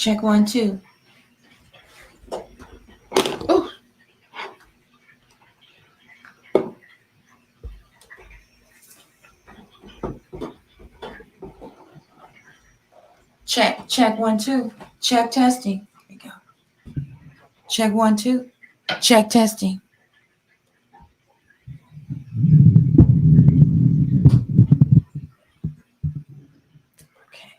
Check 1, 2. Oh. Check 1, 2. Check testing. There you go. Check 1, 2. Check testing. Okay.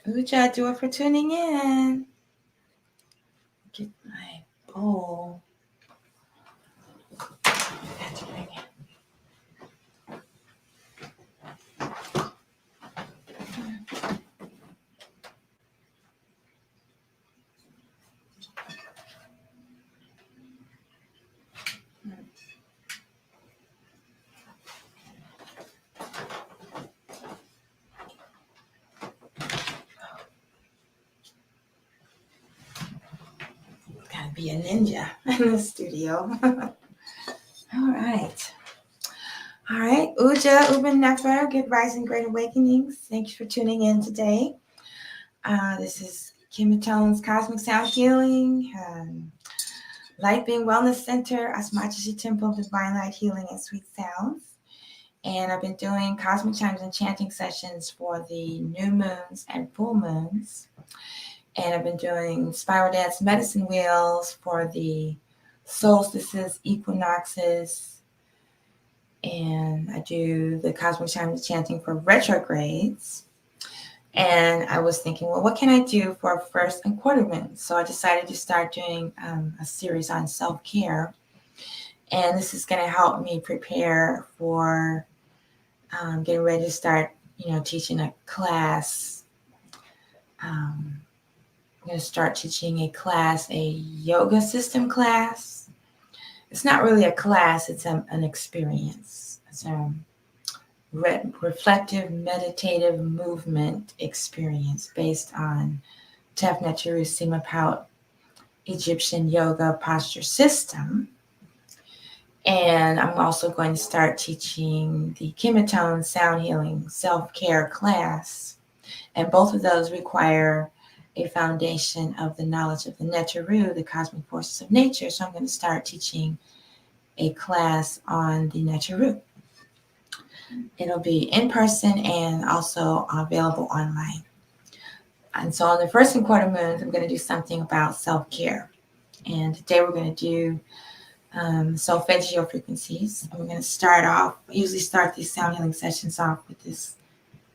Uja, do it for tuning in. Get my bowl. I have to bring it. Gotta be a ninja in the studio. All right. Uja, Uben Nefer, Good Rising, Great Awakenings. Thank you for tuning in today. This is Kimitone's Cosmic Sound Healing, Light Being Wellness Center, Asmachishi Temple, Divine Light Healing and Sweet Sounds. And I've been doing Cosmic Chimes and chanting sessions for the new moons and full moons. And I've been doing Spiral Dance Medicine Wheels for the solstices, equinoxes, and I do the Cosmic Chimes chanting for retrogrades. And I was thinking, well, what can I do for first and quarter moons? So I decided to start doing a series on self-care. And this is going to help me prepare for getting ready to start, teaching a class. I'm going to start teaching a class, a yoga system class. It's not really a class, it's an experience. It's a reflective, meditative movement experience based on Tefnet Sima Pout Egyptian yoga posture system. And I'm also going to start teaching the Kimitone sound healing self-care class. And both of those require a foundation of the knowledge of the Neteru, the cosmic forces of nature. So I'm going to start teaching a class on the Neteru. It'll be in person and also available online. And so on the first and quarter moons, I'm going to do something about self-care. And today we're going to do Solfeggio frequencies. And we're going to start off, I usually start these sound healing sessions off with this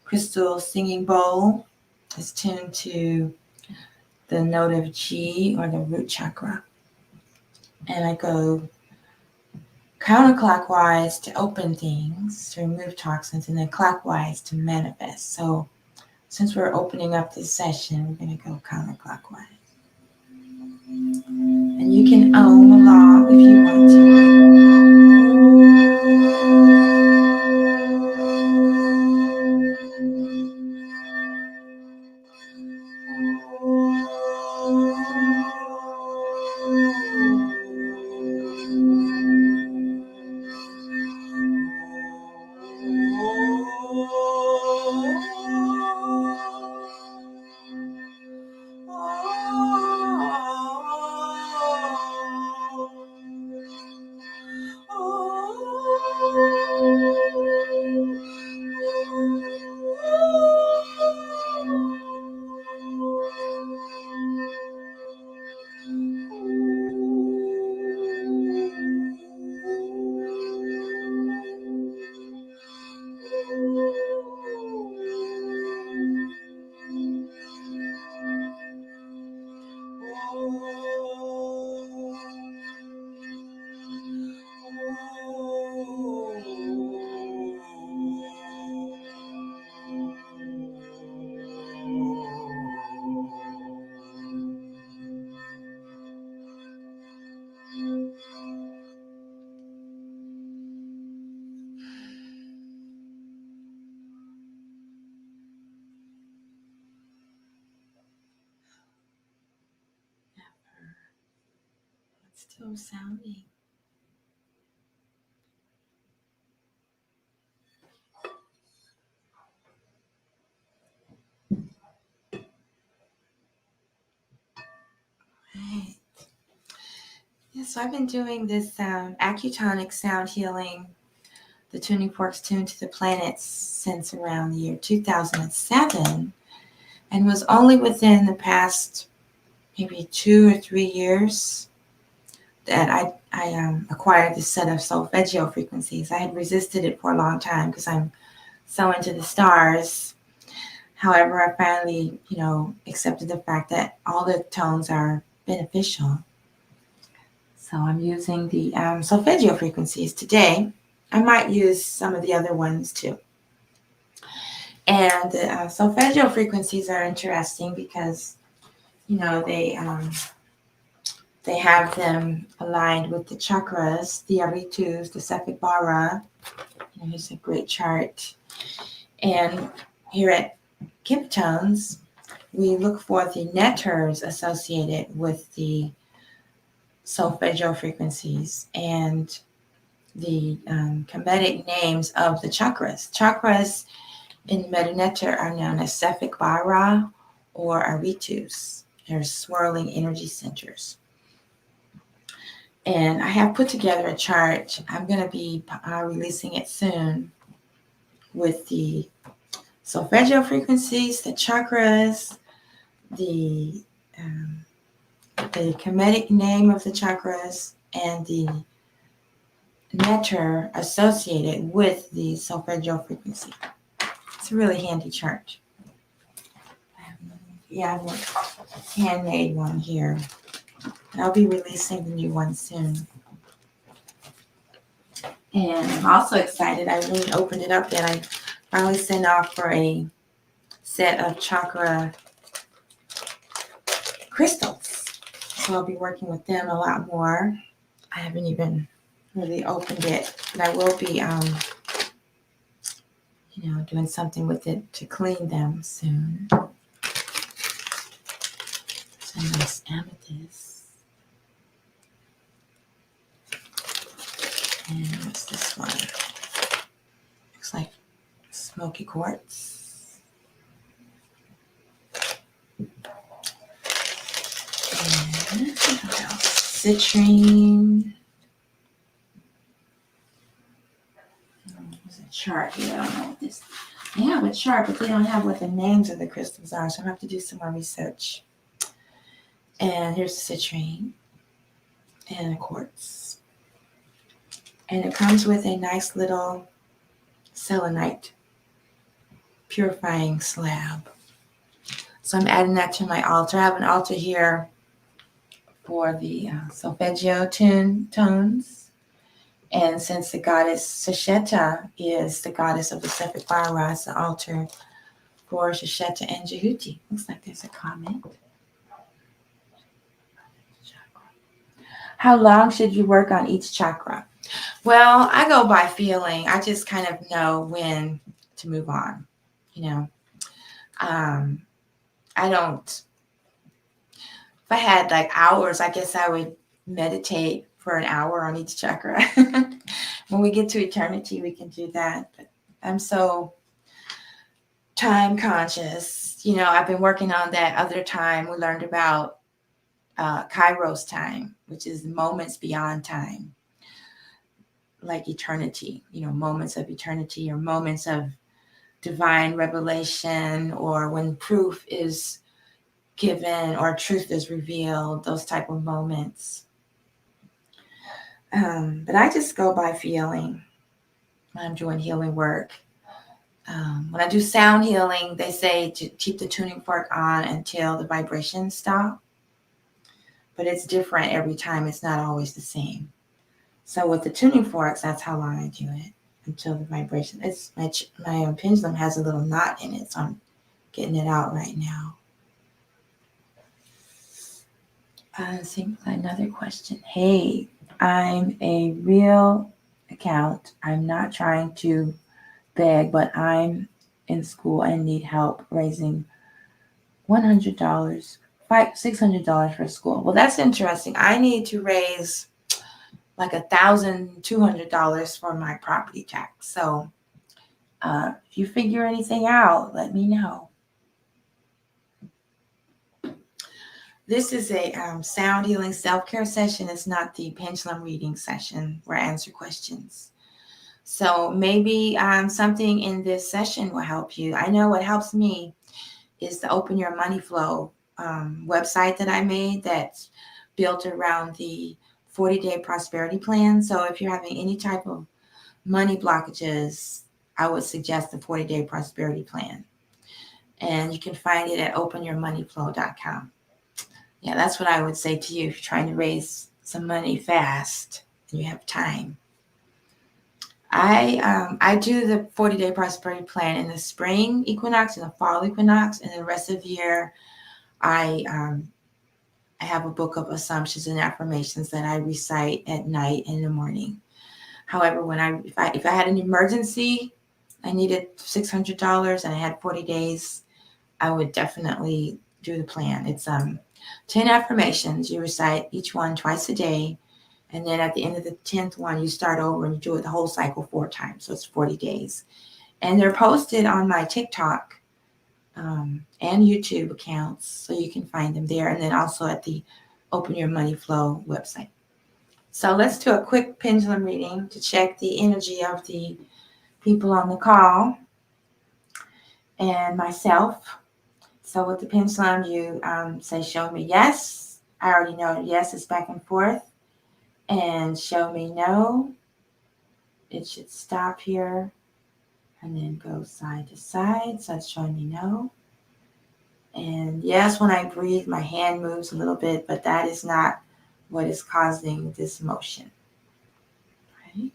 crystal singing bowl. It's tuned to the note of G or the root chakra. And I go counterclockwise to open things, to remove toxins, and then clockwise to manifest. So since we're opening up this session, we're going to go counterclockwise. And you can along if you want to. So sounding. Right. Yeah, so I've been doing this Acutonics sound healing, the tuning forks tuned to the planets, since around the year 2007, and was only within the past maybe 2 or 3 years that I acquired this set of Solfeggio frequencies. I had resisted it for a long time because I'm so into the stars. However, I finally, accepted the fact that all the tones are beneficial. So I'm using the Solfeggio frequencies today. I might use some of the other ones too. And the Solfeggio frequencies are interesting because, they have them aligned with the chakras, the ritus, the Sefik Bara. Here's a great chart. And here at Kiptones, we look for the netters associated with the Solfeggio frequencies and the Kemetic names of the chakras. Chakras in Metanetter are known as Sefik Bara or Aritus. They're swirling energy centers. And I have put together a chart. I'm going to be releasing it soon with the Solfeggio frequencies, the chakras, the Kemetic name of the chakras, and the netter associated with the Solfeggio frequency. It's a really handy chart. I have a handmade one here. And I'll be releasing the new one soon. And I'm also excited. I really opened it up and I finally sent off for a set of chakra crystals. So I'll be working with them a lot more. I haven't even really opened it, but I will be, doing something with it to clean them soon. Some nice amethyst. And what's this one? Looks like smoky quartz. And what else? Citrine. There's a chart here. I don't know what this. They have a chart, but they don't have what the names of the crystals are, so I have to do some more research. And here's the citrine and a quartz. And it comes with a nice little selenite purifying slab. So I'm adding that to my altar. I have an altar here for the Solfeggio tones. And since the goddess Sesheta is the goddess of the Sefik Bara, it's the altar for Sesheta and Jehuti. Looks like there's a comment. How long should you work on each chakra? Well, I go by feeling. I just kind of know when to move on. I don't. If I had like hours, I guess I would meditate for an hour on each chakra. When we get to eternity, we can do that. But I'm so time conscious. I've been working on that other time. We learned about Kairos time, which is moments beyond time, like eternity, moments of eternity or moments of divine revelation, or when proof is given or truth is revealed, those type of moments. But I just go by feeling when I'm doing healing work. When I do sound healing, they say to keep the tuning fork on until the vibrations stop. But it's different every time. It's not always the same. So with the tuning forks, that's how long I do it, until the vibration. It's my pendulum has a little knot in it, so I'm getting it out right now. See, another question. Hey, I'm a real account. I'm not trying to beg, but I'm in school and need help raising $100 $600 for school. Well, that's interesting. I need to raise like $1,200 for my property tax. So if you figure anything out, let me know. This is a sound healing self-care session. It's not the pendulum reading session where I answer questions. So maybe something in this session will help you. I know what helps me is the Open Your Money Flow website that I made that's built around the 40-day prosperity plan. So if you're having any type of money blockages, I would suggest the 40-day prosperity plan. And you can find it at openyourmoneyflow.com. Yeah, that's what I would say to you if you're trying to raise some money fast and you have time. I do the 40-day prosperity plan in the spring equinox and the fall equinox, and the rest of the year I have a book of assumptions and affirmations that I recite at night and in the morning. However, if I had an emergency, I needed $600 and I had 40 days, I would definitely do the plan. It's 10 affirmations. You recite each one twice a day. And then at the end of the 10th one, you start over and you do it the whole cycle 4 times. So it's 40 days. And they're posted on my TikTok and YouTube accounts. So you can find them there. And then also at the Open Your Money Flow website. So let's do a quick pendulum reading to check the energy of the people on the call and myself. So with the pendulum, you say, show me yes. I already know yes is back and forth. And show me no. It should stop here and then go side to side. So it's showing me no. And yes, when I breathe, my hand moves a little bit, but that is not what is causing this motion. Right?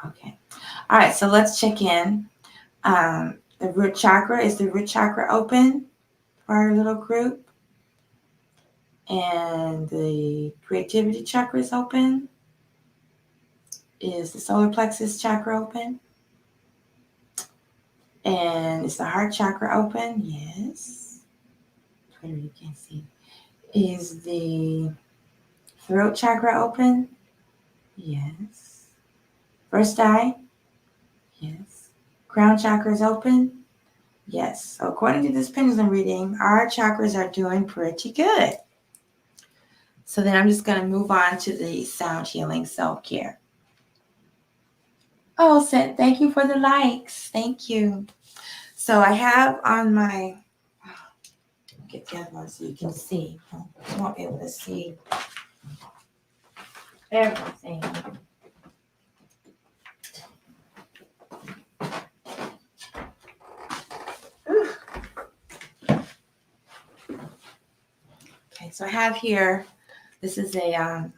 Okay. All right, so let's check in. The root chakra, is the root chakra open for our little group? And the creativity chakra is open. Is the solar plexus chakra open? And is the heart chakra open? Yes. Twitter, you can't see. Is the throat chakra open? Yes. First eye? Yes. Crown chakra is open? Yes. So according to this pendulum reading, our chakras are doing pretty good. So then I'm just going to move on to the sound healing self-care. Oh, Seth, thank you for the likes. Thank you. So I have on my, get the other one so you can see. You won't be able to see everything. Okay, so I have here, this is a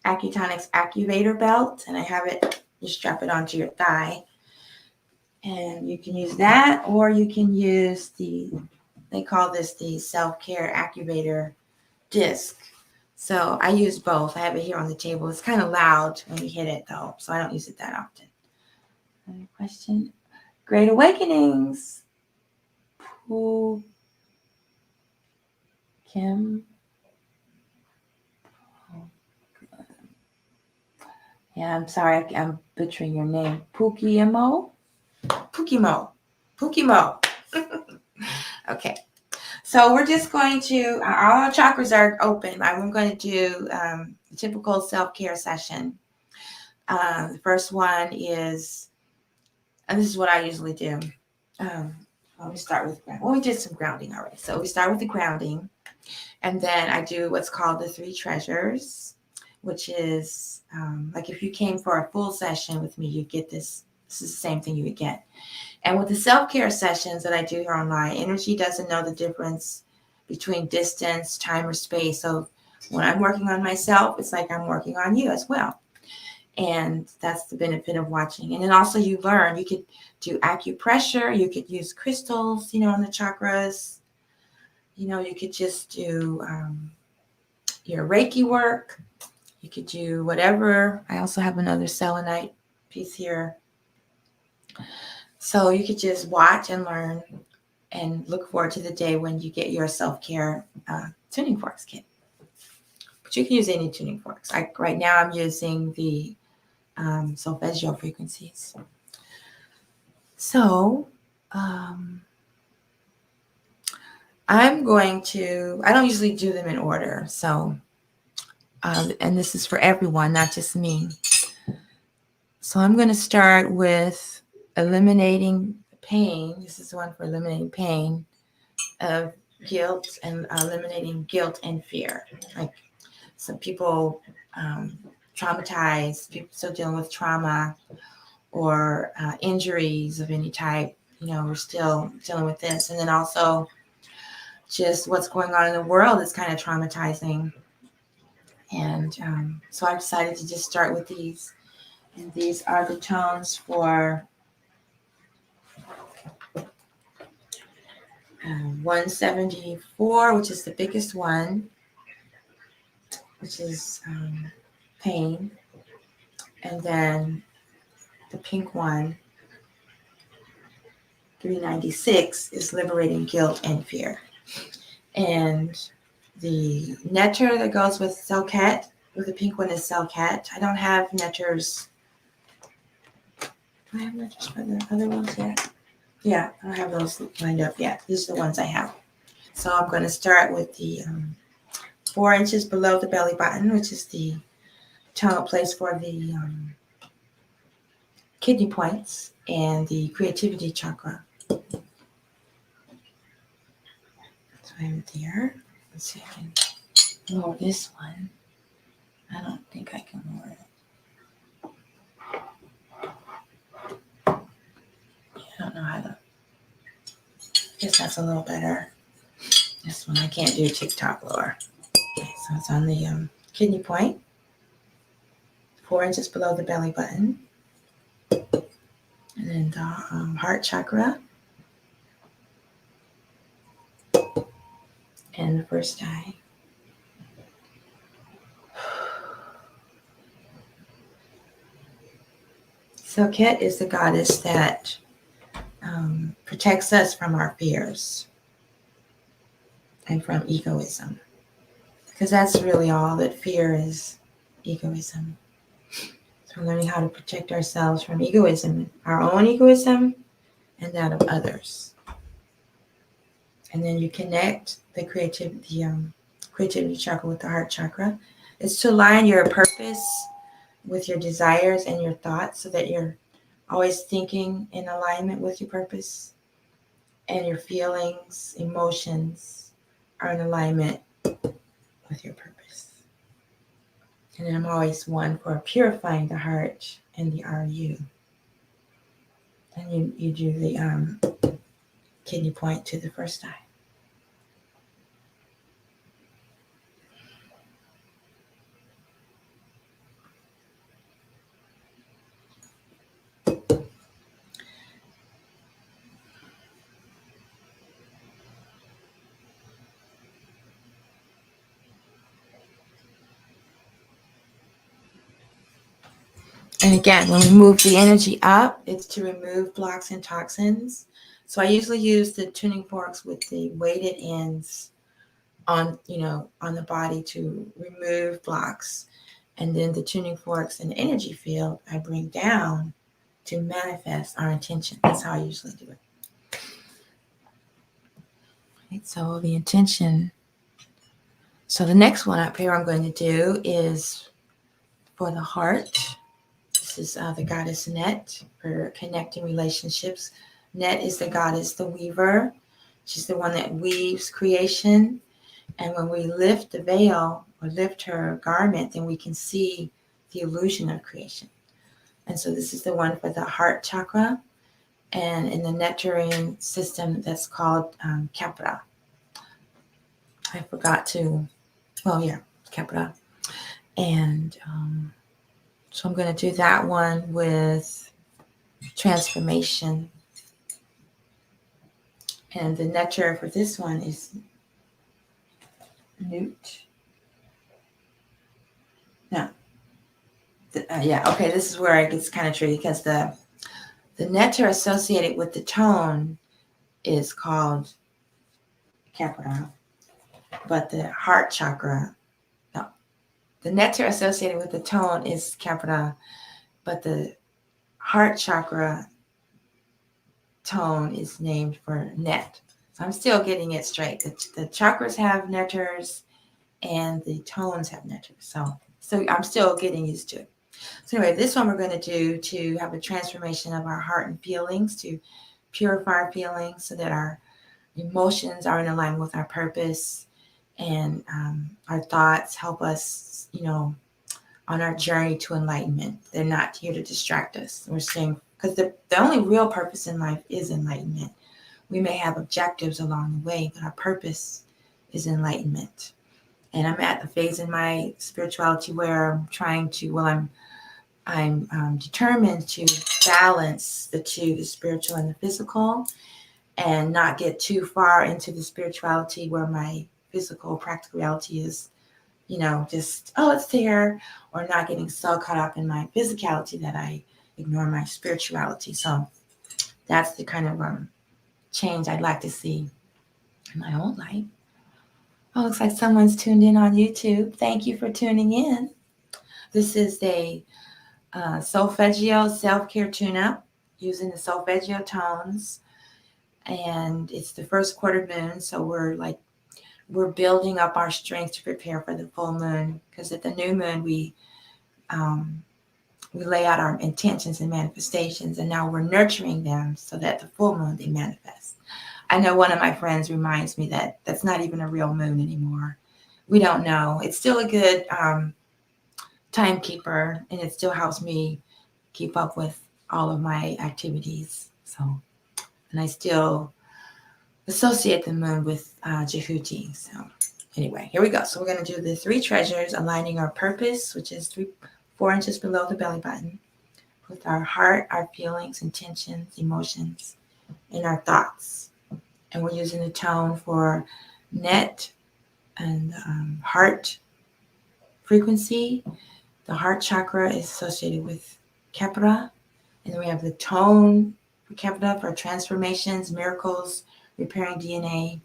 Acutonics Activator belt, and I have it, you strap it onto your thigh. And you can use that, or you can use they call this the self-care activator disc. So I use both. I have it here on the table. It's kind of loud when you hit it though, so I don't use it that often. Another question. Great Awakenings. Who? Kim? Yeah, I'm sorry. I'm butchering your name. Pukimo? Pukimo. Okay. So we're just going to, all our chakras are open. I'm going to do a typical self-care session. The first one is, and this is what I usually do. We start with, we did some grounding already. So we start with the grounding. And then I do what's called the 3 treasures, which is like if you came for a full session with me, you get this. This is the same thing you would get. And with the self-care sessions that I do here online, energy doesn't know the difference between distance, time, or space. So when I'm working on myself, it's like I'm working on you as well. And that's the benefit of watching. And then also you learn, you could do acupressure, you could use crystals, on the chakras. You could just do your Reiki work. You could do whatever. I also have another selenite piece here. So you could just watch and learn. and look forward to the day when you get your self-care tuning forks kit. But you can use any tuning forks. Right now I'm using the Solfeggio frequencies. So I'm going to, I don't usually do them in order. So, and this is for everyone, not just me. So I'm going to start with eliminating pain. This is one for eliminating pain of guilt and eliminating guilt and fear. Like some people traumatized, people still dealing with trauma or injuries of any type. We're still dealing with this. And then also just what's going on in the world is kind of traumatizing. And so I decided to just start with these. And these are the tones for 174, which is the biggest one, which is pain. And then the pink one, 396, is liberating guilt and fear. And the nectar that goes with Selket, with the pink one is Selket. I don't have nectars. Do I have nectars for the other ones yet? Yeah, I don't have those lined up yet. These are the ones I have. So I'm going to start with the 4 inches below the belly button, which is the tonal place for the kidney points and the creativity chakra. So I'm there. Let's see if I can lower this one. I don't think I can lower it. I don't know how to. I guess that's a little better. This one I can't do TikTok lower. Okay, so it's on the kidney point, 4 inches below the belly button. And then the heart chakra. And the first eye. Selket is the goddess that protects us from our fears and from egoism. Because that's really all that fear is, egoism. So we're learning how to protect ourselves from egoism, our own egoism and that of others. And then you connect the creativity chakra with the heart chakra. It's to align your purpose with your desires and your thoughts so that you're always thinking in alignment with your purpose, and your feelings, emotions are in alignment with your purpose. And then I'm always one for purifying the heart and the RU. And you do the kidney point to the first eye. And again, when we move the energy up, it's to remove blocks and toxins. So I usually use the tuning forks with the weighted ends on the body to remove blocks. And then the tuning forks and the energy field I bring down to manifest our intention. That's how I usually do it. Right, so the intention. So the next one up here I'm going to do is for the heart. This is the goddess Net for connecting relationships. Net is the goddess, the weaver. She's the one that weaves creation. And when we lift the veil or lift her garment, then we can see the illusion of creation. And so this is the one for the heart chakra. And in the nectarine system, that's called Capra. I forgot to, Capra. And so I'm going to do that one with transformation. And the nectar for this one is Newt. No. This is where it gets kind of tricky because the nectar associated with the tone is called Capra, but the heart chakra, no, the nectar associated with the tone is Capra, but the heart chakra tone is named for net. So I'm still getting it straight. The chakras have nectars and the tones have nectars. So I'm still getting used to it. So anyway, this one we're going to do to have a transformation of our heart and feelings, to purify our feelings so that our emotions are in alignment with our purpose, and our thoughts help us, on our journey to enlightenment. They're not here to distract us. We're saying, because the only real purpose in life is enlightenment. We may have objectives along the way, but our purpose is enlightenment. And I'm at a phase in my spirituality where I'm trying to, I'm determined to balance the two, the spiritual and the physical, and not get too far into the spirituality where my physical practical reality is, just, oh, it's there, or not getting so caught up in my physicality that I ignore my spirituality. So that's the kind of change I'd like to see in my own life. Oh, looks like someone's tuned in on YouTube. Thank you for tuning in. This is a Solfeggio self-care tune-up using the Solfeggio tones. And it's the first quarter moon, so we're building up our strength to prepare for the full moon, because at the new moon we lay out our intentions and manifestations, and now we're nurturing them so that the full moon they manifest. I know one of my friends reminds me that that's not even a real moon anymore. We don't know. It's still a good timekeeper, and it still helps me keep up with all of my activities. So, and I still associate the moon with Jehuti. So anyway, here we go. So we're going to do the 3 treasures, aligning our purpose, which is 4 inches below the belly button, with our heart, our feelings, intentions, emotions, and our thoughts. And we're using the tone for net and heart frequency. The heart chakra is associated with Capra. And then we have the tone for Capra for transformations, miracles, repairing DNA.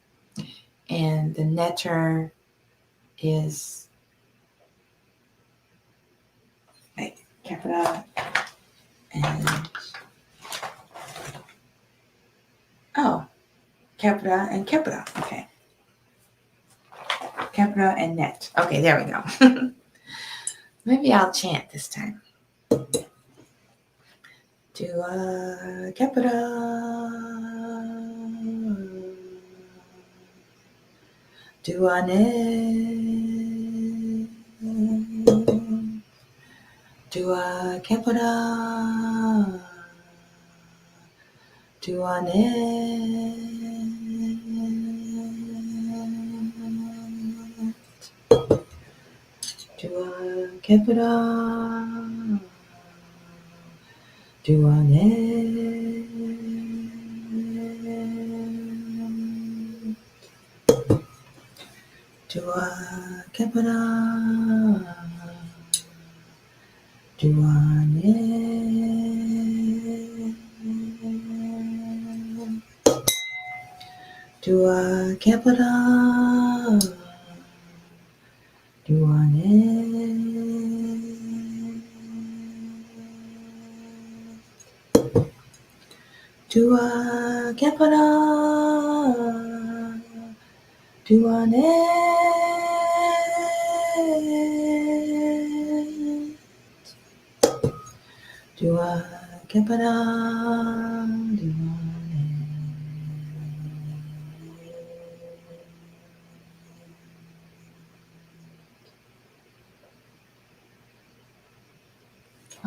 And the nectar is Capra and Capra and Capra. Okay. Capra and net. Okay, there we go. Maybe I'll chant this time. Dua Capra. Dua net. Dua Capra. Dua net. Dua Capra. Dua net. Dua Capra. Dua net. Dua Capra. Dua net. Dua Capra. Dua net. Dua Capra. Dua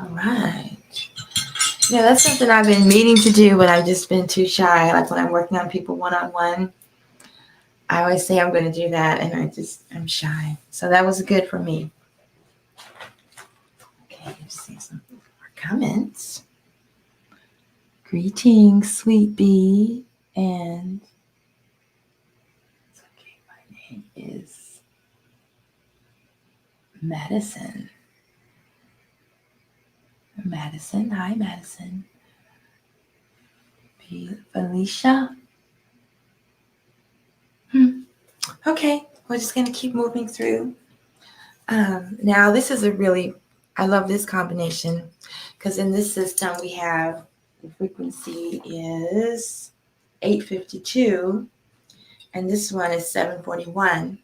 All right. Yeah, that's something I've been meaning to do, but I've just been too shy. Like when I'm working on people one-on-one, I always say I'm going to do that, and I'm shy. So that was good for me. Okay, let's see some more comments. Greetings, sweet bee. And it's okay, my name is Madison. Madison, hi Madison. Felicia, Okay, we're just going to keep moving through. Now, this is I love this combination because in this system we have the frequency is 852 and this one is 741.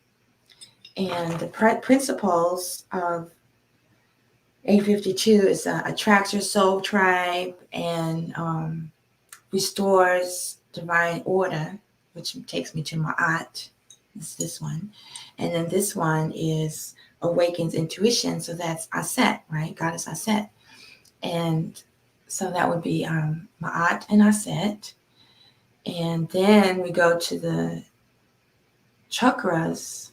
And the principles of 852 is attracts your soul tribe and restores divine order, which takes me to Ma'at. It's this one. And then this one is awakens intuition. So that's Aset, right? Goddess Aset. And so that would be Ma'at and Aset. And then we go to the chakras.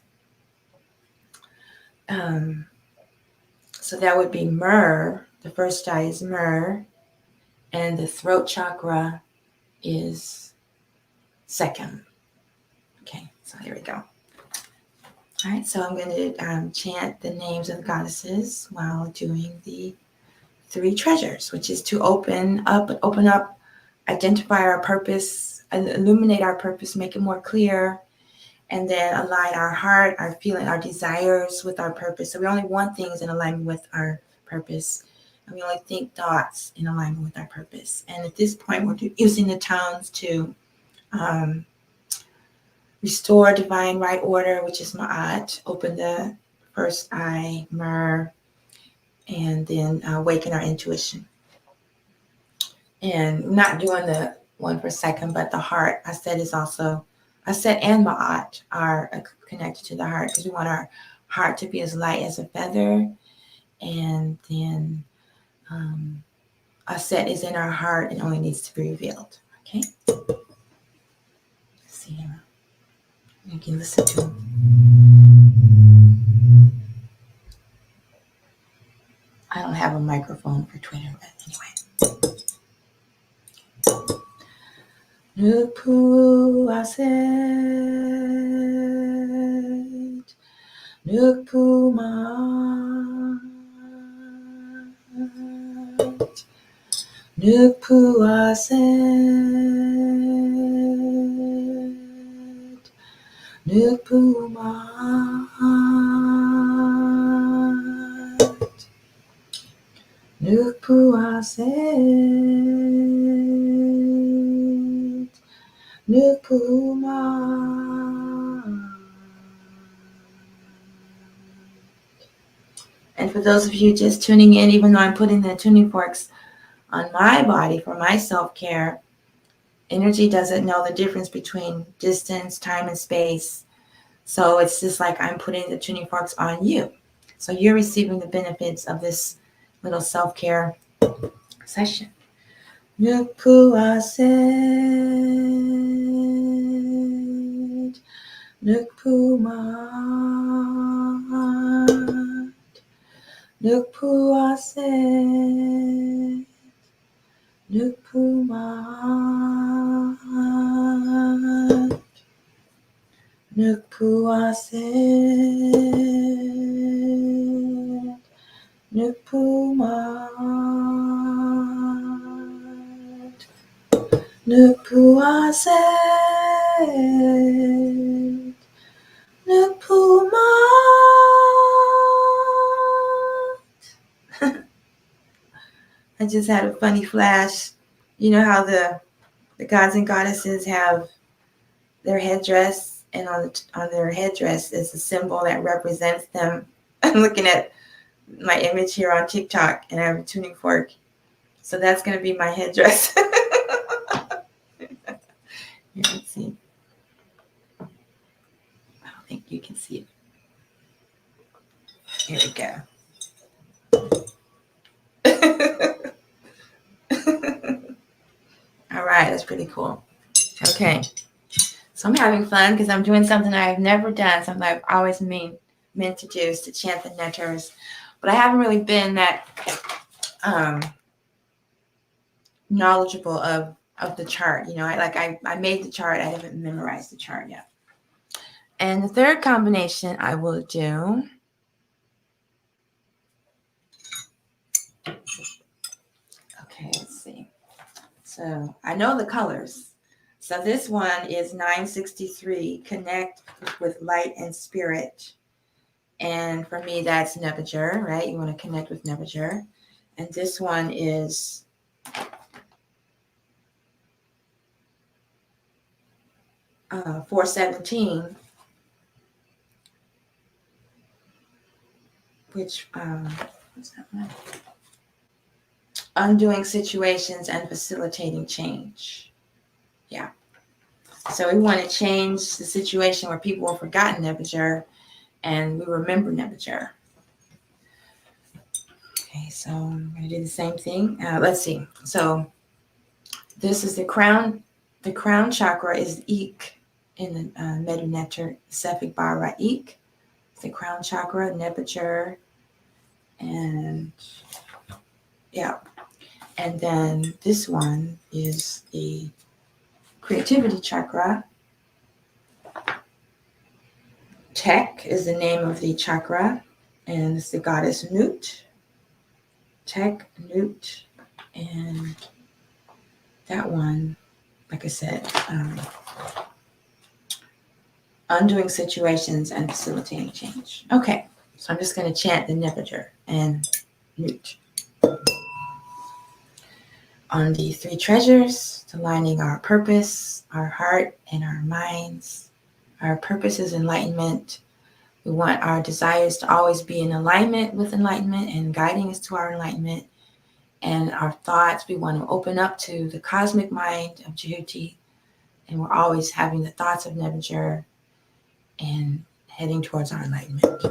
So that would be Myrrh. The first eye is Myrrh. And the throat chakra is second. Okay, so here we go. All right, so I'm going to chant the names of the goddesses while doing the 3 treasures, which is to open up, identify our purpose, illuminate our purpose, make it more clear, and then align our heart, our feeling, our desires with our purpose. So we only want things in alignment with our purpose, and we only think thoughts in alignment with our purpose. And at this point, we're using the tones to restore divine right order, which is Ma'at, open the first eye, Myrrh, and then awaken our intuition. And not doing the one per second, but the heart. Aset is also, Aset and Ma'at are connected to the heart because we want our heart to be as light as a feather. And then Aset is in our heart and only needs to be revealed. Okay? Let's see here. You can listen to them. I don't have a microphone for Twitter, but anyway. Nukpu Aset, Nukpu Mat, Nukpu Aset, Nukpu Mat, Nukpu Aset, Nukpu Mat. And for those of you just tuning in, even though I'm putting the tuning forks on my body for my self-care, energy doesn't know the difference between distance, time, and space. So it's just like I'm putting the tuning forks on you. So you're receiving the benefits of this little self-care session. Nukpu Aset, Nukpu Mat, Nukpu Aset, Nukpu Mat, Nukpu Aset, Nukpu Mat, Nukpu Aset, Nukpu Mat. I just had a funny flash. You know how the gods and goddesses have their headdress, and on their headdress is a symbol that represents them. I'm looking at my image here on TikTok, and I have a tuning fork. So that's going to be my headdress. Here, let's see. I don't think you can see it. Here we go. All right, that's pretty cool. Okay, so I'm having fun because I'm doing something I've never done, something I've always meant to do, is to chant the nectars. But I haven't really been that knowledgeable of the chart. You know, I made the chart, I haven't memorized the chart yet. And the third combination I will do. Okay, let's see. So I know the colors. So this one is 963, connect with light and spirit. And for me, that's Nebuchadnezzar, right? You want to connect with Nebuchadnezzar. And this one is 417, which what's that one? Undoing situations and facilitating change. Yeah. So we want to change the situation where people have forgotten Nebuchadnezzar and we remember Nebuchadnezzar. Okay, so I'm going to do the same thing. Let's see. So this is the crown. The crown chakra is Ik in the Medu Nectar, Cephalic Bara Ik. It's the crown chakra, Nebuchadnezzar, and yeah. And then this one is the creativity chakra. Tek is the name of the chakra, and it's the goddess Nut. Tek, Nut, and that one, like I said, undoing situations and facilitating change. Okay, so I'm just going to chant the Nebuchadnezzar and Nut. On the three treasures, aligning our purpose, our heart, and our minds. Our purpose is enlightenment. We want our desires to always be in alignment with enlightenment and guiding us to our enlightenment. And our thoughts, we want to open up to the cosmic mind of Jehuti. And we're always having the thoughts of Nebuchadnezzar and heading towards our enlightenment.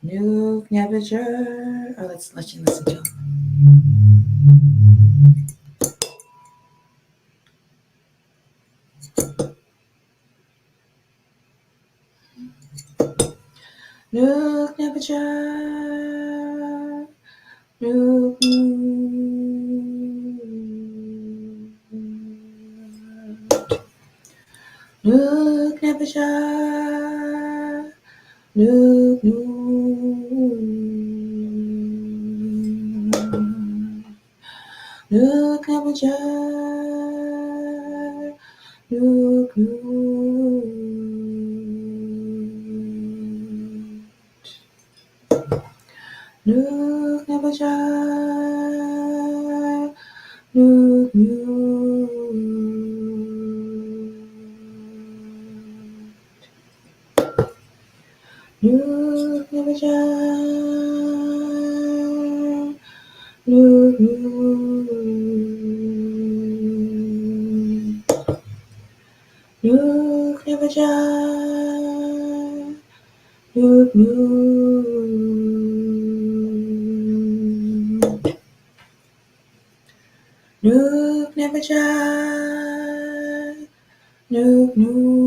New Nebuchadnezzar. Oh, let's listen to him. New Nebuchadnezzar. New Nebuchadnezzar. New Nebuchadnezzar. New Nebuchadnezzar. New Nebuchadnezzar. New Nebuchadnezzar. New Nebuchadnezzar. New Nebuchadnezzar.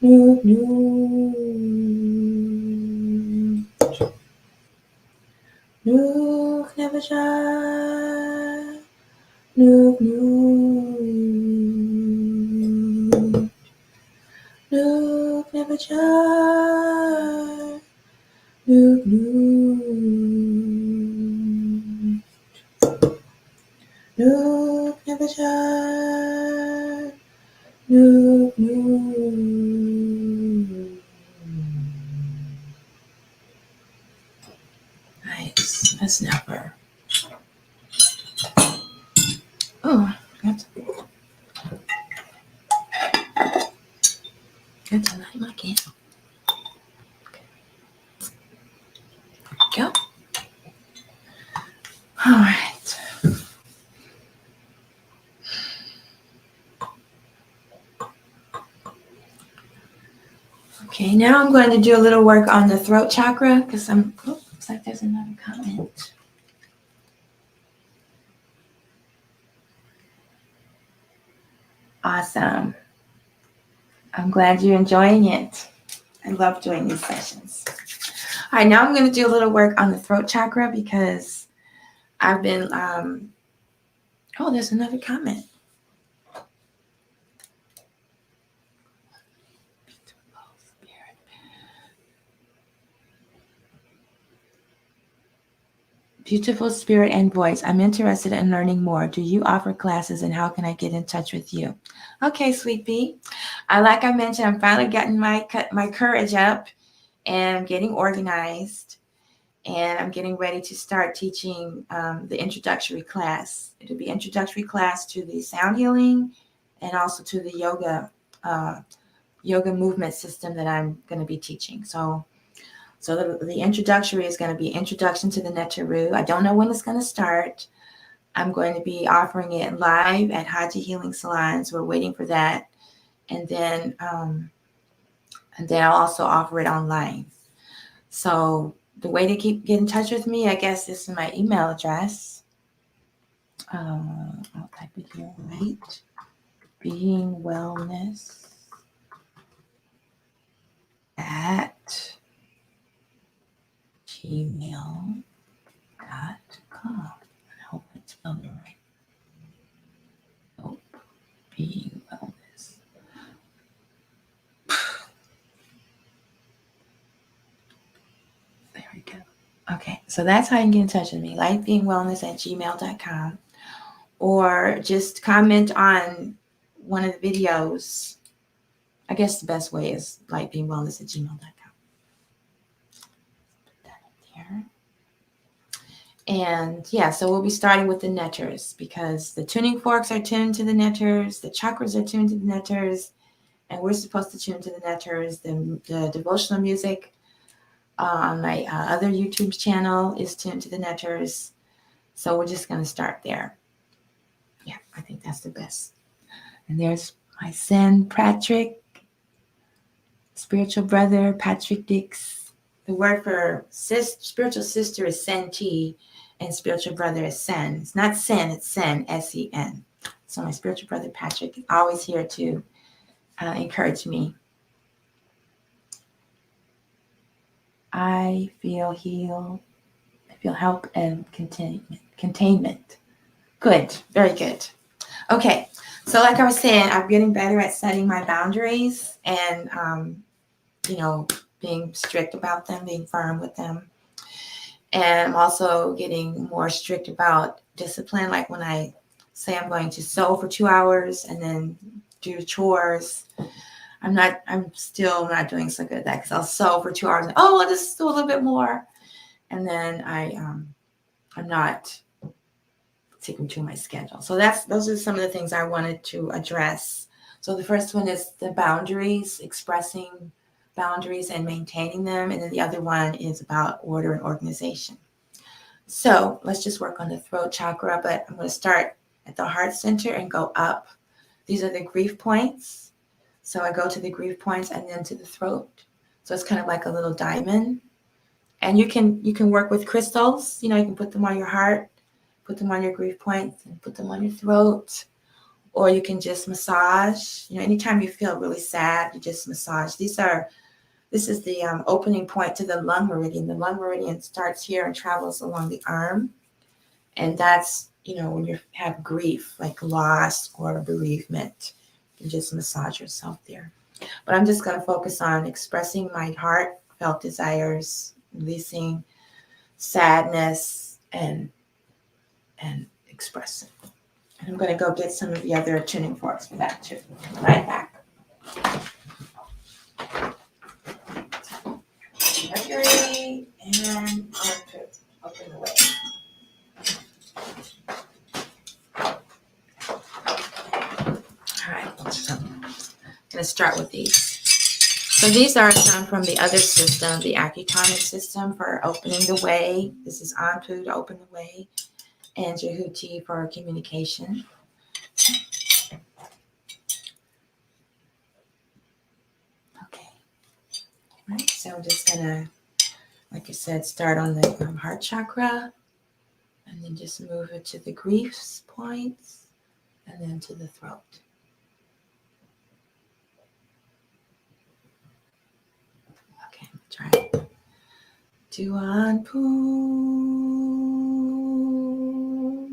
New Nebuchadnezzar. New Nebuchadnezzar. New Nebuchadnezzar. New Nice. That's never. Oh, got to light my candle. Okay. Go. All right. Okay, now I'm going to do a little work on the throat chakra because looks like there's another comment. Awesome. I'm glad you're enjoying it. I love doing these sessions. All right, now I'm going to do a little work on the throat chakra because I've been, oh, there's another comment. Beautiful spirit and voice. I'm interested in learning more. Do you offer classes and how can I get in touch with you? Okay, sweet pea. Like I mentioned, I'm finally getting my courage up and I'm getting organized. And I'm getting ready to start teaching the introductory class. It'll be introductory class to the sound healing and also to the yoga movement system that I'm going to be teaching. So the introductory is going to be Introduction to the Netaru. I don't know when it's going to start. I'm going to be offering it live at Haji Healing Salons. We're waiting for that. And then I'll also offer it online. So the way to get in touch with me, I guess, is my email address. I'll type it here, right? Being Wellness at gmail.com. I hope it's spelled right. Nope. Being Wellness. There we go. Okay, so that's how you can get in touch with me. Lifebeingwellness at gmail.com. Or just comment on one of the videos. I guess the best way is lifebeingwellness at gmail.com. Put that in there. And yeah, so we'll be starting with the netters because the tuning forks are tuned to the netters, the chakras are tuned to the netters, and we're supposed to tune to the netters. The devotional music on my other YouTube channel is tuned to the netters. So we're just going to start there. Yeah, I think that's the best. And there's my son, Patrick, spiritual brother, Patrick Dix. The word for spiritual sister is Senti, and spiritual brother is Sen. It's not Sen, it's Sen, S-E-N. So my spiritual brother, Patrick, is always here to encourage me. I feel healed. I feel help and containment. Good, very good. Okay, so like I was saying, I'm getting better at setting my boundaries and, being strict about them, being firm with them. And I'm also getting more strict about discipline. Like when I say I'm going to sew for 2 hours and then do chores, I'm still not doing so good at that because I'll sew for 2 hours and, I'll just do a little bit more. And then I'm not sticking to my schedule. So those are some of the things I wanted to address. So the first one is the boundaries, expressing boundaries and maintaining them. And then the other one is about order and organization. So let's just work on the throat chakra, but I'm going to start at the heart center and go up. These are the grief points. So I go to the grief points and then to the throat. So it's kind of like a little diamond. And you can work with crystals. You can put them on your heart, put them on your grief points, and put them on your throat. Or you can just massage. Anytime you feel really sad, you just massage. This is the opening point to the lung meridian. The lung meridian starts here and travels along the arm. And that's, when you have grief, like loss or bereavement, you just massage yourself there. But I'm just going to focus on expressing my heartfelt desires, releasing sadness, and expressing. And I'm going to go get some of the other tuning forks for that too. Right back. Mercury and open the way. All right, so I'm going to start with these. So these are some from the other system, the Acutonics system for opening the way. This is Anpu to open the way, and Jehuti for communication. Okay. All right, so I'm just going to, like I said, start on the heart chakra, and then just move it to the grief points, and then to the throat. Okay, try it. Duanpu,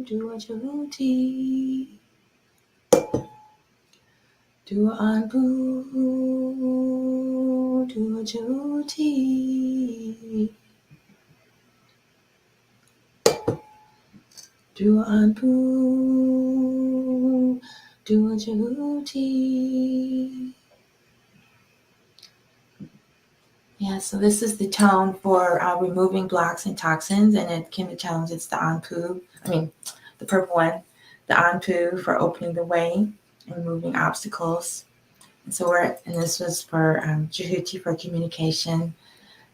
Duajahuti. Duanpu, Duajahuti. Do Anpu, do Jahuti. Yeah, so this is the tone for removing blocks and toxins, and at Kimmy Tones, it's the Anpu. The purple one, the Anpu for opening the way and removing obstacles. And so this was for Jahuti for communication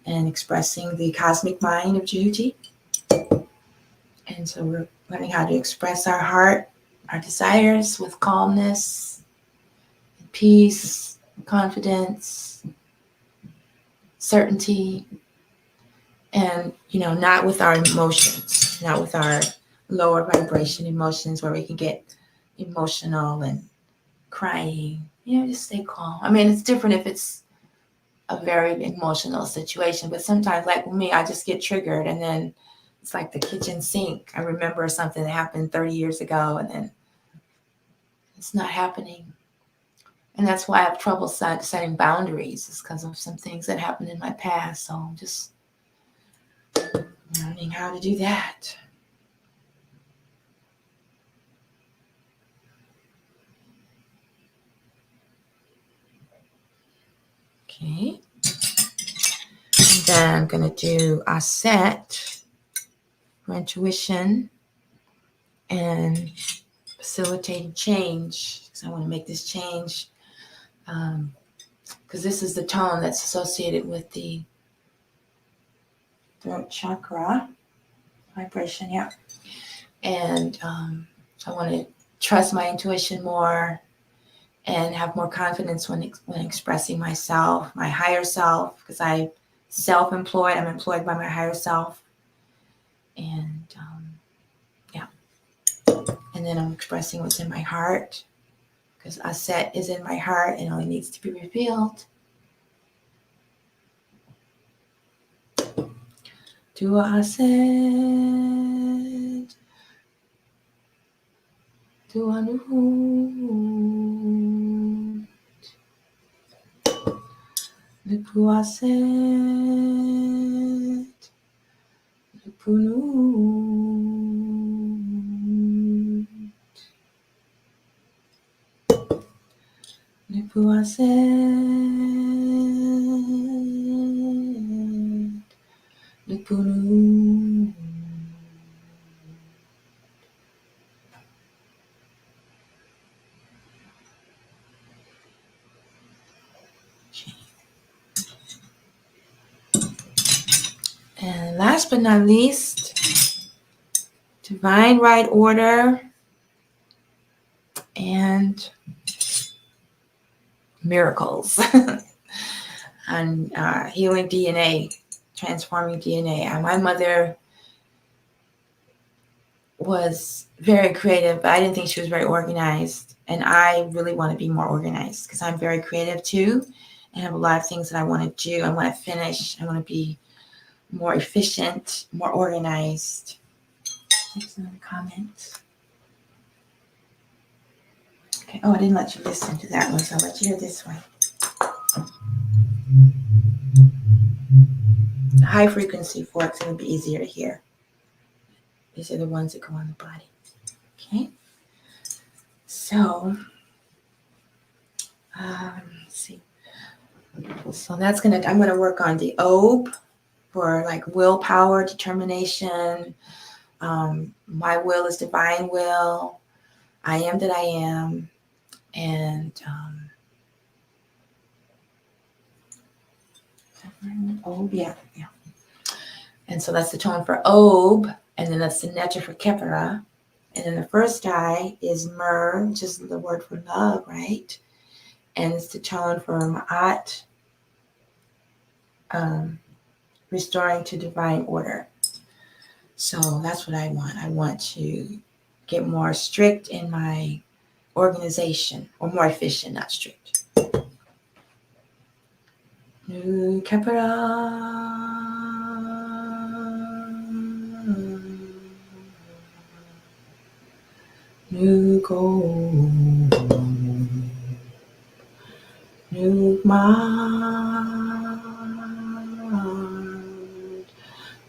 and expressing the cosmic mind of Jahuti. And so we're learning how to express our heart, our desires with calmness, peace, confidence, certainty, and not with our emotions, not with our lower vibration emotions where we can get emotional and crying. Just stay calm. It's different if it's a very emotional situation, but sometimes, like with me, I just get triggered, and then it's like the kitchen sink. I remember something that happened 30 years ago, and then it's not happening. And that's why I have trouble setting boundaries, is because of some things that happened in my past. So I'm just learning how to do that. Okay. And then I'm going to do a set for intuition and facilitating change. So I want to make this change because this is the tone that's associated with the throat chakra vibration. Yeah. And I want to trust my intuition more and have more confidence when expressing myself, my higher self, because I'm self-employed. I'm employed by my higher self. And and then I'm expressing what's in my heart, because Aset is in my heart and only needs to be revealed. Do Aset, do Anuhu, Nupu Aset, Nupunu. Nupu Aset, Nupunu. And last but not least, divine right order and miracles and healing DNA, transforming DNA. My mother was very creative, but I didn't think she was very organized. And I really want to be more organized because I'm very creative too. And have a lot of things that I want to do. I want to finish. I want to be more efficient, more organized. There's another comment. Okay. Oh, I didn't let you listen to that one, so I'll let you hear this one. The high frequency forks are going to be easier to hear. These are the ones that go on the body. Okay. So, let's see. So I'm going to work on the OB for like willpower, determination. My will is divine will. I am that I am. And OB, yeah. And so that's the tone for OB. And then that's the netter for Kepara. And then the first die is Myrrh, which is the word for love, right? And it's the tone for Ma'at, restoring to divine order. So that's what I want. I want to get more strict in my organization, or more efficient, not strict. Kepara.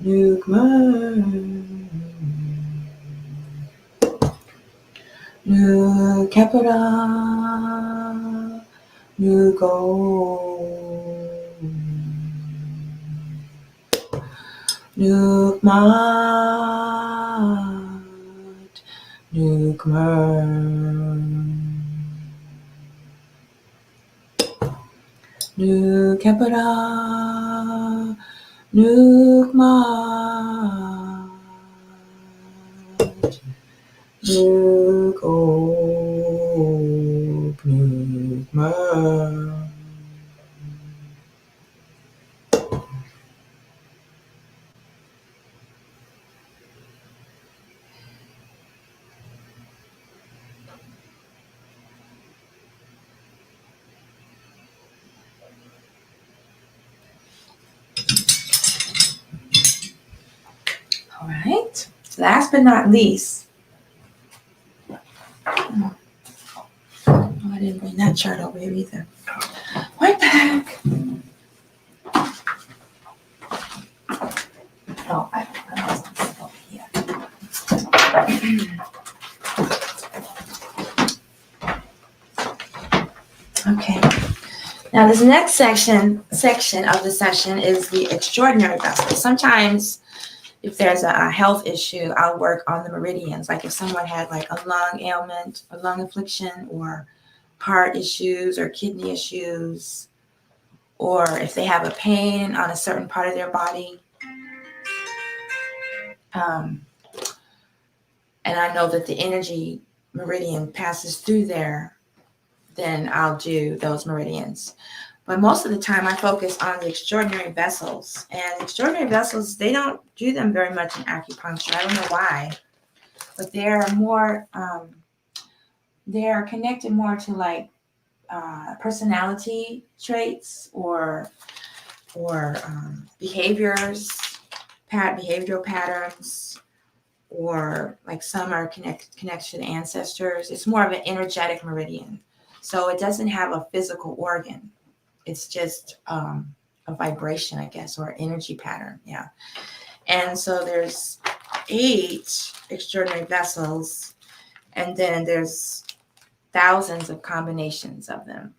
Nugmar, Nu Kepara, Nu Go, Nu Mat, Nu Kmer, Nu Kepara, Nu Mat, Nu Go, Nu Kmer. All right. Last but not least, oh, I didn't bring that chart over here either. Right back. Oh, I lost this over here. Okay. Now this next section of the session is the extraordinary vessel. Sometimes if there's a health issue, I'll work on the meridians. Like if someone had like a lung ailment, a lung affliction, or heart issues or kidney issues, or if they have a pain on a certain part of their body. And I know that the energy meridian passes through there, then I'll do those meridians. But most of the time I focus on the extraordinary vessels. And extraordinary vessels, they don't do them very much in acupuncture. I don't know why. But they're more, they're connected more to like personality traits or behaviors, behavioral patterns, or like some are connected to the ancestors. It's more of an energetic meridian. So it doesn't have a physical organ. It's just a vibration, I guess, or energy pattern. Yeah. And so there's 8 extraordinary vessels, and then there's thousands of combinations of them.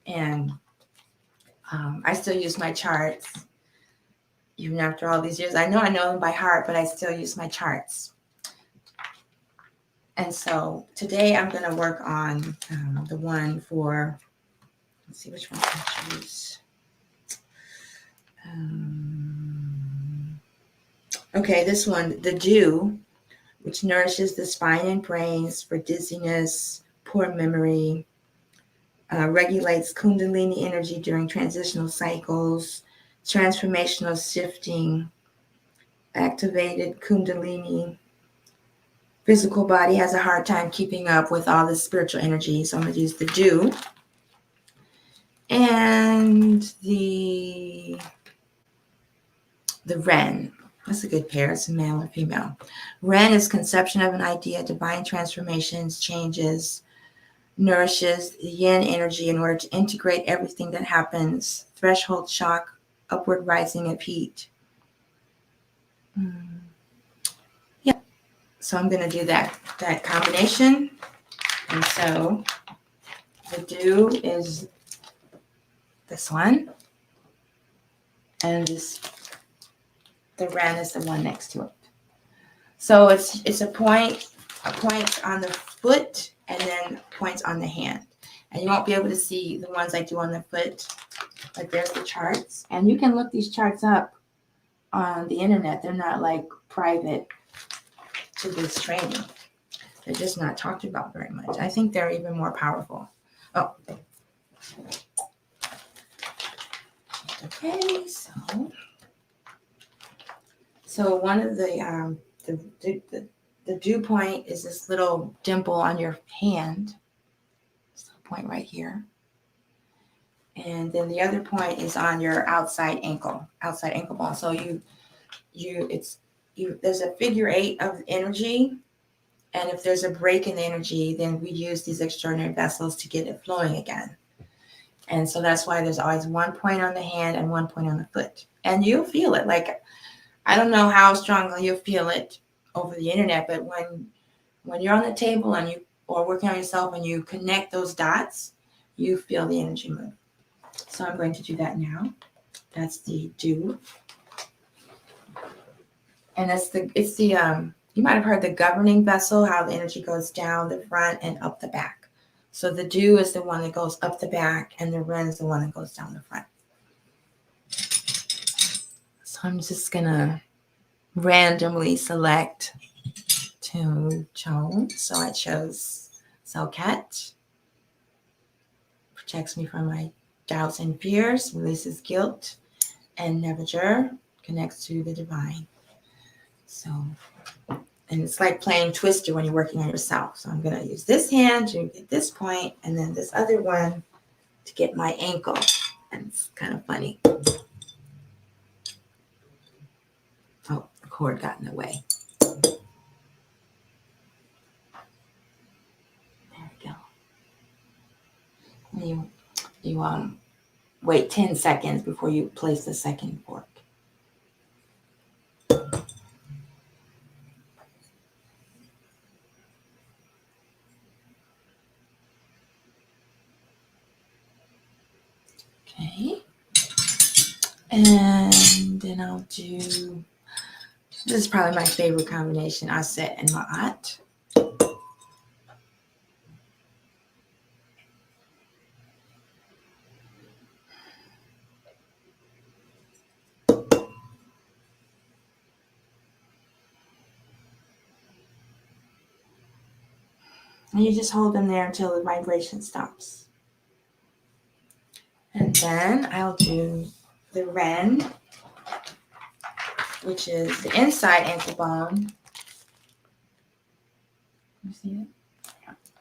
And I still use my charts. Even after all these years, I know them by heart, but I still use my charts. And so today I'm going to work on the one for, let's see which one I choose. Okay, this one, the dew, which nourishes the spine and brains for dizziness, poor memory, regulates Kundalini energy during transitional cycles, transformational shifting, activated Kundalini. Physical body has a hard time keeping up with all the spiritual energy, so I'm going to use the dew. And the Ren. That's a good pair. It's a male and female. Ren is conception of an idea, divine transformations, changes, nourishes the yin energy in order to integrate everything that happens. Threshold shock, upward rising of heat. Yeah. So I'm going to do that combination. And so the dew is this one. And the Ren is the one next to it. So it's a point on the foot and then points on the hand. And you won't be able to see the ones I do on the foot, but there's the charts. And you can look these charts up on the internet. They're not like private to this training. They're just not talked about very much. I think they're even more powerful. Oh. Okay, so one of the dew point is this little dimple on your hand. It's a point right here. And then the other point is on your outside ankle bone. So there's a figure 8 of energy. And if there's a break in the energy, then we use these extraordinary vessels to get it flowing again. And so that's why there's always one point on the hand and one point on the foot. And you'll feel it. Like, I don't know how strongly you'll feel it over the internet, but when you're on the table and you or working on yourself, when you connect those dots, you feel the energy move. So I'm going to do that now. That's the dew. And it's the you might have heard the governing vessel, how the energy goes down the front and up the back. So the dew is the one that goes up the back, and the ren is the one that goes down the front. So I'm just gonna randomly select 2 tones. So I chose Selket. Protects me from my doubts and fears, releases guilt, and Nevager connects to the divine. So, and it's like playing Twister when you're working on yourself. So I'm going to use this hand to get this point, and then this other one to get my ankle. And it's kind of funny. Oh, the cord got in the way. There we go. You wait 10 seconds before you place the second fork. Okay. And then I'll do, this is probably my favorite combination, Aset and Ma'at. And you just hold them there until the vibration stops. And then I'll do the Ren, which is the inside ankle bone. You see it?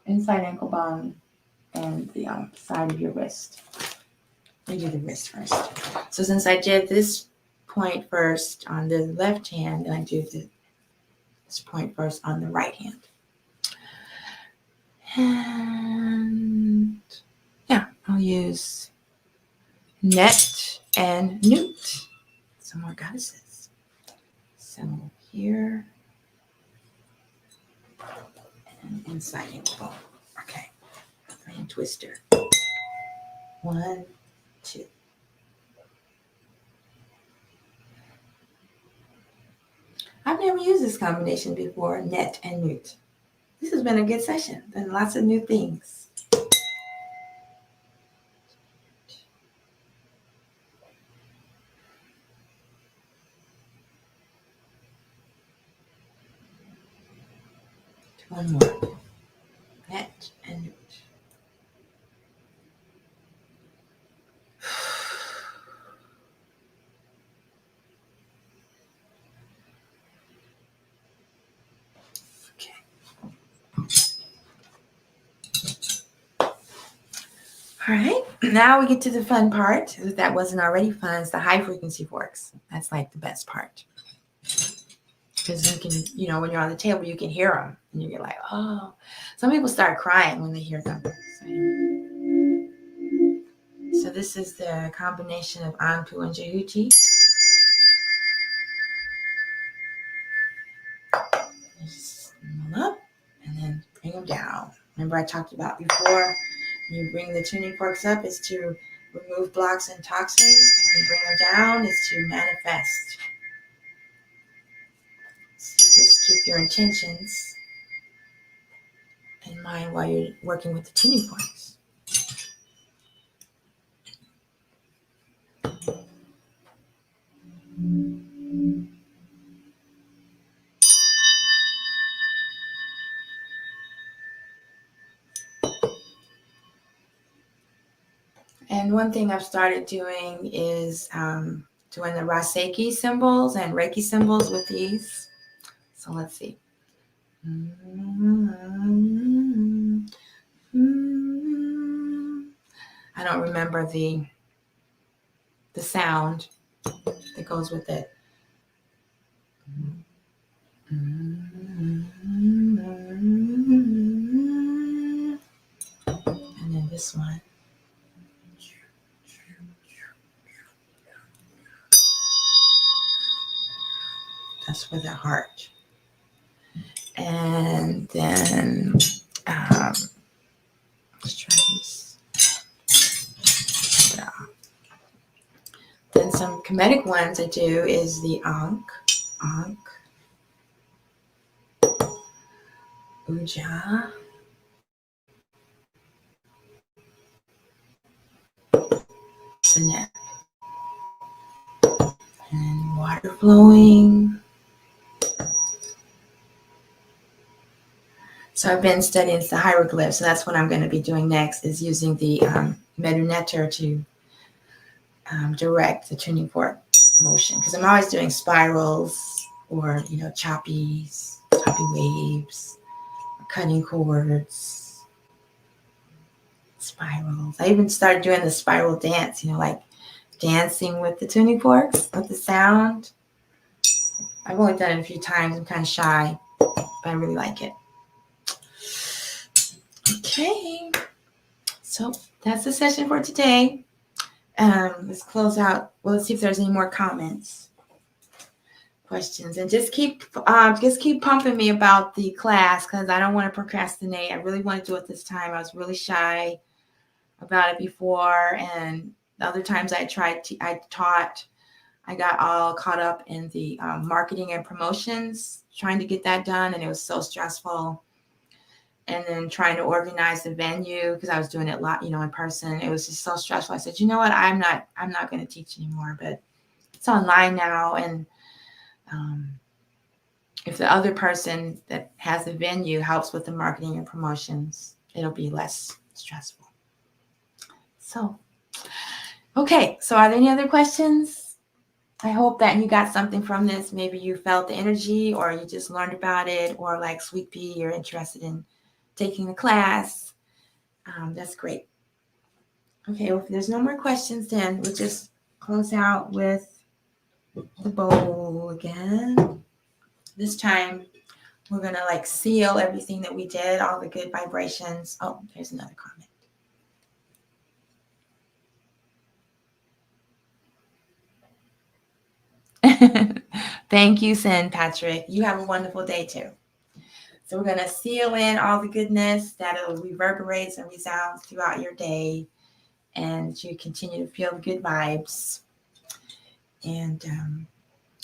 Inside ankle bone and the side of your wrist. We do the wrist first. So since I did this point first on the left hand, then I do this point first on the right hand. And yeah, I'll use Net and Newt. Some more goddesses. So here and inside ankle bone. Okay. And twister. 1, 2. I've never used this combination before, Net and Newt. This has been a good session. Been lots of new things. One more. Net and Newt. All right, now we get to the fun part. If that wasn't already fun, it's the high frequency forks. That's like the best part. Because you can, when you're on the table, you can hear them. And you're like, oh. Some people start crying when they hear them. So this is the combination of Anpu and Jayuti. Just bring them up and then bring them down. Remember I talked about before, you bring the tuning forks up is to remove blocks and toxins, and when you bring them down is to manifest. So you just keep your intentions in mind while you're working with the tuning forks. And one thing I've started doing is doing the Raseki symbols and Reiki symbols with these. So let's see. I don't remember the sound that goes with it. And then this one. That's for the heart. And then let's try this. Yeah. Then some comedic ones I do is the Ankh, Uja, Sinep, and water flowing. So I've been studying the hieroglyphs, so that's what I'm going to be doing next, is using the Medunetter to direct the tuning fork motion, because I'm always doing spirals or choppy waves, cutting chords, spirals. I even started doing the spiral dance, like dancing with the tuning forks with the sound. I've only done it a few times. I'm kind of shy, but I really like it. Okay, so that's the session for today. Let's close out. Well, let's see if there's any more comments, questions, and just keep pumping me about the class, because I don't want to procrastinate. I really want to do it this time. I was really shy about it before, and the other times I taught, I got all caught up in the marketing and promotions, trying to get that done, and it was so stressful. And then trying to organize the venue, because I was doing it a lot, in person. It was just so stressful. I said, you know what, I'm not going to teach anymore. But it's online now, and if the other person that has the venue helps with the marketing and promotions, it'll be less stressful. So, okay. So are there any other questions? I hope that you got something from this. Maybe you felt the energy, or you just learned about it, or like Sweet Pea, you're interested in taking the class. That's great. Okay, well, if there's no more questions, then we'll just close out with the bowl again. This time, we're going to seal everything that we did, all the good vibrations. Oh, there's another comment. Thank you, Sin Patrick. You have a wonderful day too. So we're going to seal in all the goodness that it reverberates and resounds throughout your day, and you continue to feel the good vibes. And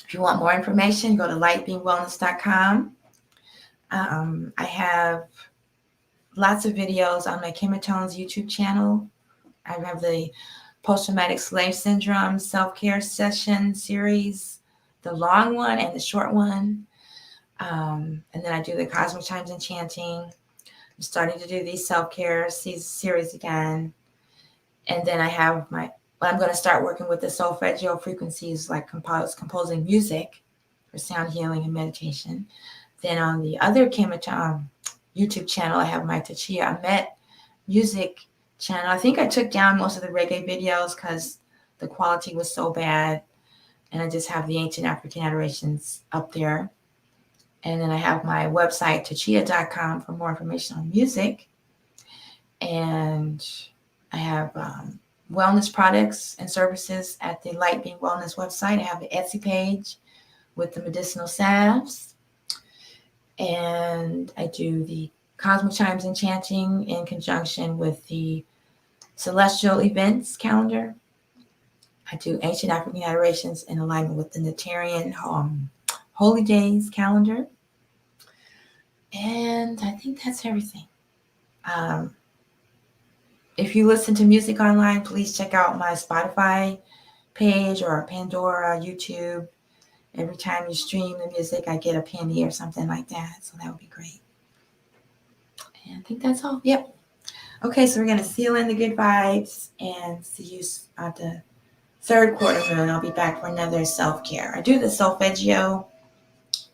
if you want more information, go to lightbeingwellness.com. I have lots of videos on my Kimatones YouTube channel. I have the post-traumatic slave syndrome self-care session series, the long one and the short one. And then I do the cosmic chimes and chanting. I'm starting to do these self-care series again. And then I have I'm going to start working with the Solfeggio frequencies, like composing music for sound healing and meditation. Then on the other YouTube channel, I have my Tachia Amet music channel. I think I took down most of the reggae videos because the quality was so bad. And I just have the ancient African adorations up there. And then I have my website, tachia.com, for more information on music. And I have wellness products and services at the Light Being Wellness website. I have the Etsy page with the medicinal salves. And I do the cosmic chimes and chanting in conjunction with the celestial events calendar. I do ancient African adorations in alignment with the Natarian holy days calendar. And I think that's everything. If you listen to music online, please check out my Spotify page or Pandora, YouTube. Every time you stream the music, I get a penny or something like that. So that would be great. And I think that's all. Yep. Okay, so we're going to seal in the good vibes and see you at the third quarter moon. I'll be back for another self-care. I do the Solfeggio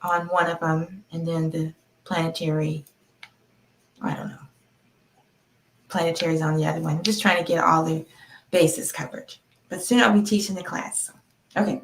on one of them, and then the planetary, I don't know, planetaries on the other one. I'm just trying to get all the bases covered. But soon I'll be teaching the class. So. Okay.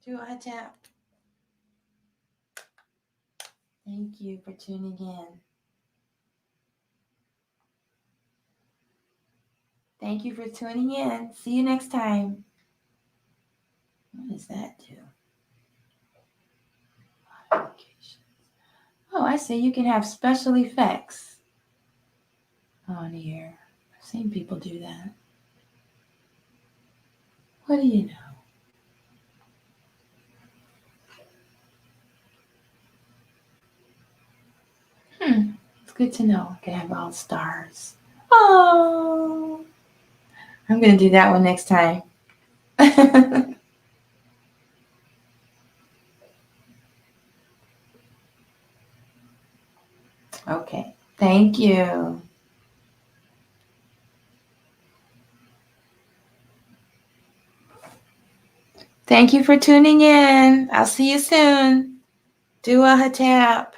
Do a tap. Thank you for tuning in. Thank you for tuning in. See you next time. What does that do? Modifications. Oh, I see. You can have special effects on here. I've seen people do that. What do you know? It's good to know. I can have all stars. Oh, I'm going to do that one next time. Okay. Thank you. Thank you for tuning in. I'll see you soon. Do a tap.